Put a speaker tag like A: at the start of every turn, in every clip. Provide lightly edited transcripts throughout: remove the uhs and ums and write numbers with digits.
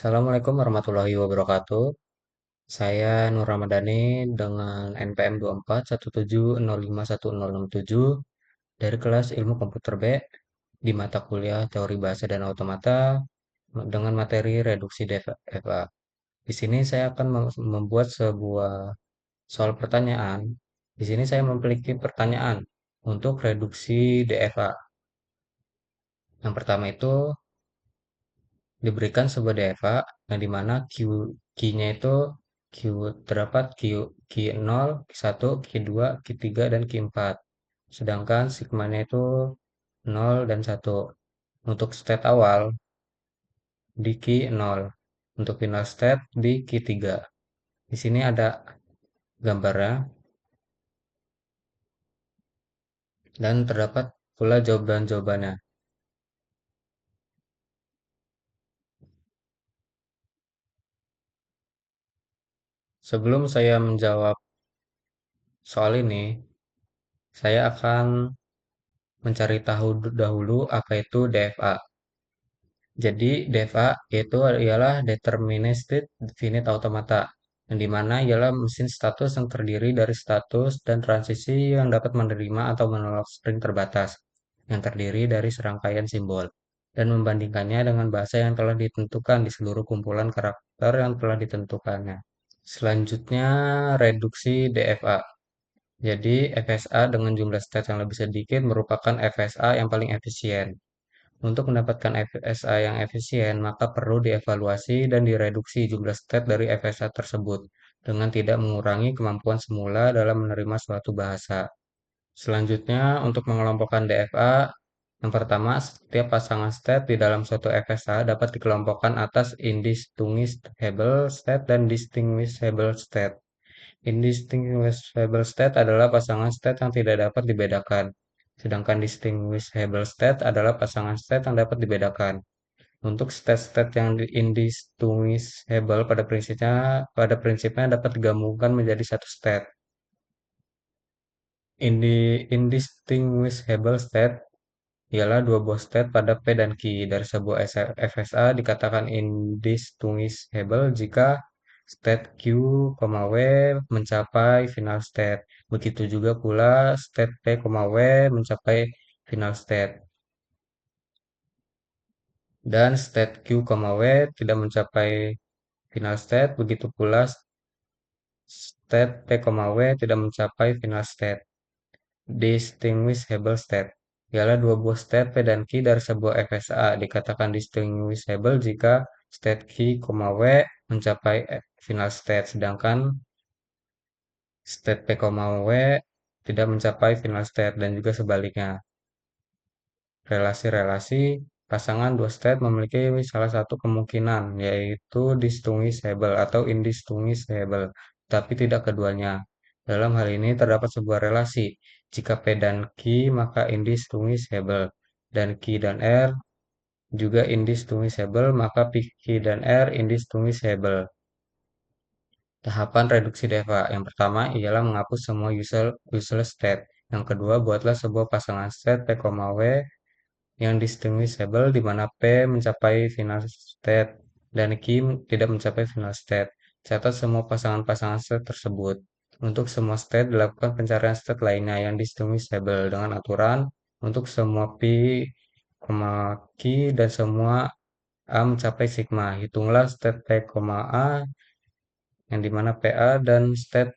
A: Assalamualaikum warahmatullahi wabarakatuh. Saya Nur Ramadhani dengan NPM 2417051067 dari kelas Ilmu Komputer B di mata kuliah Teori Bahasa dan Automata dengan materi Reduksi DFA. Di sini saya akan membuat sebuah soal pertanyaan. Di sini saya memiliki pertanyaan untuk reduksi DFA. Yang pertama itu diberikan sebuah DFA yang dimana Q-nya itu Q terdapat Q0, Q1, Q2, Q3, dan Q4. Sedangkan sigmanya itu 0 dan 1. Untuk state awal di Q0. Untuk final state di Q3. Di sini ada gambarnya dan terdapat pula jawaban-jawabannya. Sebelum saya menjawab soal ini, saya akan mencari tahu dahulu apa itu DFA. Jadi DFA itu ialah Deterministic Finite Automata, yang dimana ialah mesin status yang terdiri dari status dan transisi yang dapat menerima atau menolak string terbatas, yang terdiri dari serangkaian simbol, dan membandingkannya dengan bahasa yang telah ditentukan di seluruh kumpulan karakter yang telah ditentukannya. Selanjutnya, reduksi DFA. Jadi, FSA dengan jumlah state yang lebih sedikit merupakan FSA yang paling efisien. Untuk mendapatkan FSA yang efisien, maka perlu dievaluasi dan direduksi jumlah state dari FSA tersebut dengan tidak mengurangi kemampuan semula dalam menerima suatu bahasa. Selanjutnya, untuk mengelompokkan DFA, yang pertama, setiap pasangan state di dalam suatu FSA dapat dikelompokkan atas indistinguishable state dan distinguishable state. Indistinguishable state adalah pasangan state yang tidak dapat dibedakan, sedangkan distinguishable state adalah pasangan state yang dapat dibedakan. Untuk state-state yang indistinguishable pada prinsipnya dapat digabungkan menjadi satu state. Indistinguishable state ialah dua buah state pada P dan Q dari sebuah FSA dikatakan indistinguishable jika state Q, W mencapai final state. Begitu juga pula state P, W mencapai final state. Dan state Q, W tidak mencapai final state. Begitu pula state P, W tidak mencapai final state. Distinguishable state ialah dua buah state P dan Q dari sebuah FSA dikatakan distinguishable jika state Q, W mencapai final state, sedangkan state P, W tidak mencapai final state, dan juga sebaliknya. Relasi-relasi pasangan dua state memiliki salah satu kemungkinan, yaitu distinguishable atau indistinguishable, tapi tidak keduanya. Dalam hal ini terdapat sebuah relasi. Jika P dan Q maka indistinguishable, dan Q dan R juga indistinguishable, maka Q dan R indistinguishable. Tahapan reduksi DEFA. Yang pertama ialah menghapus semua useless state. Yang kedua, buatlah sebuah pasangan state P, W yang distinguishable di mana P mencapai final state dan Q tidak mencapai final state. Catat semua pasangan-pasangan state tersebut. Untuk semua state, dilakukan pencarian state lainnya yang distinguishable dengan aturan untuk semua P, Q dan semua A mencapai sigma. Hitunglah state P, A yang dimana PA dan state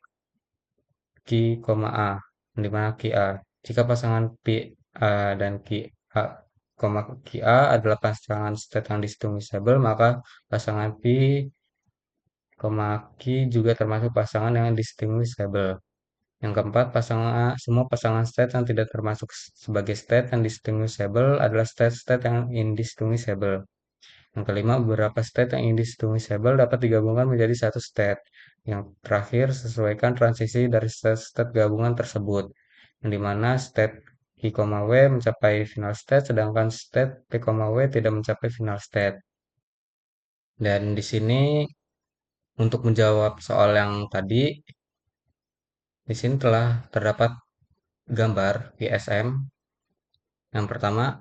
A: Q, A yang dimana QA. Jika pasangan P, A dan Q, A, QA adalah pasangan state yang distinguishable, maka pasangan P, Q juga termasuk pasangan yang distinguishable. Yang keempat, semua pasangan state yang tidak termasuk sebagai state yang distinguishable adalah state-state yang indistinguishable. Yang kelima, beberapa state yang indistinguishable dapat digabungkan menjadi satu state. Yang terakhir, sesuaikan transisi dari state-state gabungan tersebut, yang dimana state Q, W mencapai final state, sedangkan state P, W tidak mencapai final state. Dan di sini, untuk menjawab soal yang tadi, di sini telah terdapat gambar ISM. Yang pertama,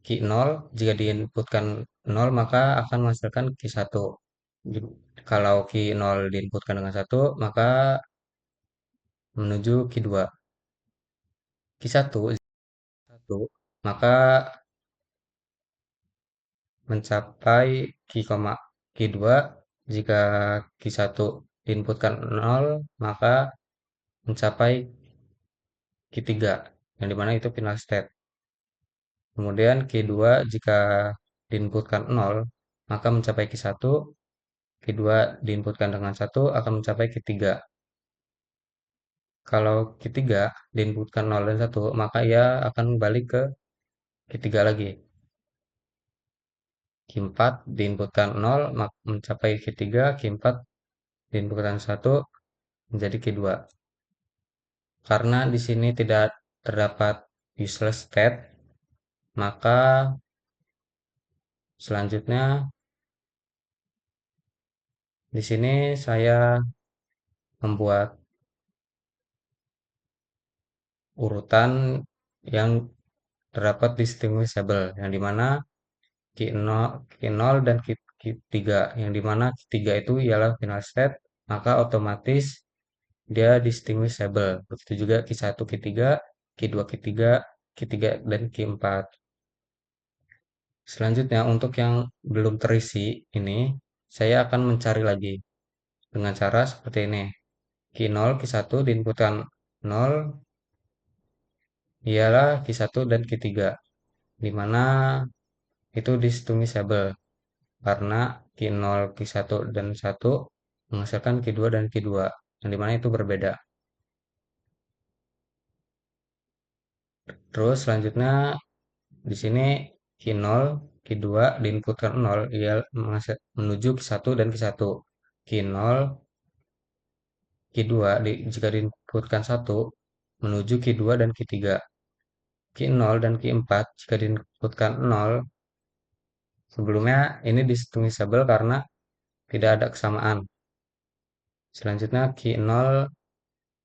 A: Q0 jika diinputkan nol maka akan menghasilkan Q1. Kalau Q0 diinputkan dengan satu maka menuju Q2. Q1 satu maka mencapai Q2. Jika Q1 diinputkan nol maka mencapai Q3, yang dimana itu final state. Kemudian Q2 jika diinputkan nol maka mencapai Q1. Q2 diinputkan dengan satu akan mencapai Q3. Kalau Q3 diinputkan nol dan satu maka ia akan balik ke Q3 lagi. Q4 diinputkan nol mencapai Q3, Q4 diinputkan satu menjadi Q2. Karena di sini tidak terdapat useless state, maka selanjutnya di sini saya membuat urutan yang terdapat distinguishable, yang dimana Q0 dan Q3, yang dimana Q3 itu ialah final state, maka otomatis dia distinguishable. Begitu juga Q1, Q3, Q2, Q3, Q3, dan Q4. Selanjutnya, untuk yang belum terisi ini, saya akan mencari lagi dengan cara seperti ini. Q0, Q1 diinputkan 0 ialah Q1 dan Q3, di mana itu distinguishable karena Q0, Q1 dan 1 menghasilkan Q2 dan Q2, yang dimana itu berbeda. Terus selanjutnya di sini Q0, Q2 diinputkan 0 ia menuju Q1 dan Q1. Q0, Q2 jika diinputkan 1 menuju Q2 dan Q3. Q0 dan Q4 jika diinputkan 0 sebelumnya ini distinguishable karena tidak ada kesamaan. Selanjutnya Q0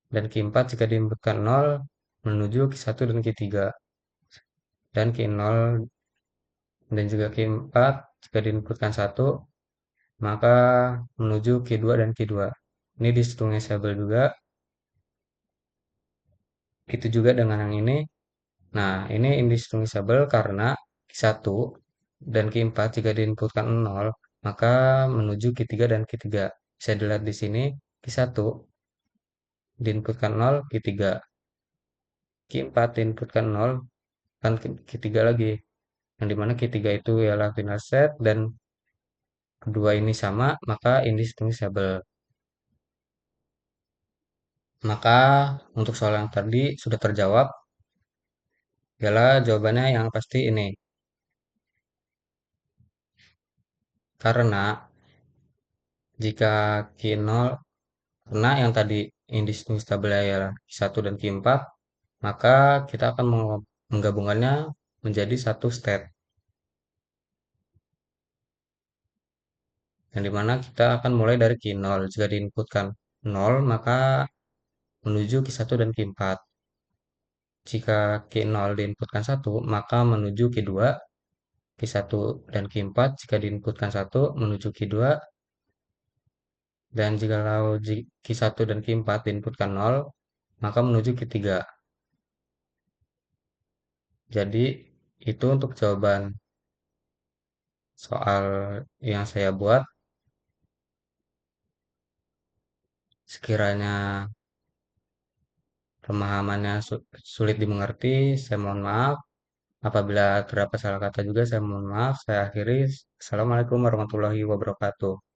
A: dan Q4 jika diinputkan 0 menuju Q1 dan Q3. Dan Q0 dan juga Q4 jika diinputkan 1 maka menuju Q2 dan Q2. Ini distinguishable juga. Itu juga dengan yang ini. Nah, ini indistinguishable karena Q1 dan Q4 jika diinputkan 0 maka menuju Q3 dan Q3. Bisa dilihat di sini Q1 diinputkan 0, Q3. Q4 diinputkan 0, kan Q3 lagi. Yang dimana Q3 itu ialah final set dan kedua ini sama, maka indistinguishable. Maka untuk soal yang tadi sudah terjawab, ialah jawabannya yang pasti ini. Karena jika Q0, karena yang tadi indistinguishable ialah Q1 dan Q4, maka kita akan menggabungkannya menjadi satu state. Yang dimana kita akan mulai dari Q0. Jika diinputkan 0, maka menuju Q1 dan Q4. Jika Q0 diinputkan 1, maka menuju Q2, Q1 dan Q4 jika diinputkan 1 menuju Q2, dan jika Q1 dan Q4 diinputkan 0, maka menuju Q3. Jadi itu untuk jawaban soal yang saya buat. Sekiranya pemahamannya sulit dimengerti, saya mohon maaf. Apabila terdapat salah kata juga, saya mohon maaf. Saya akhiri. Assalamualaikum warahmatullahi wabarakatuh.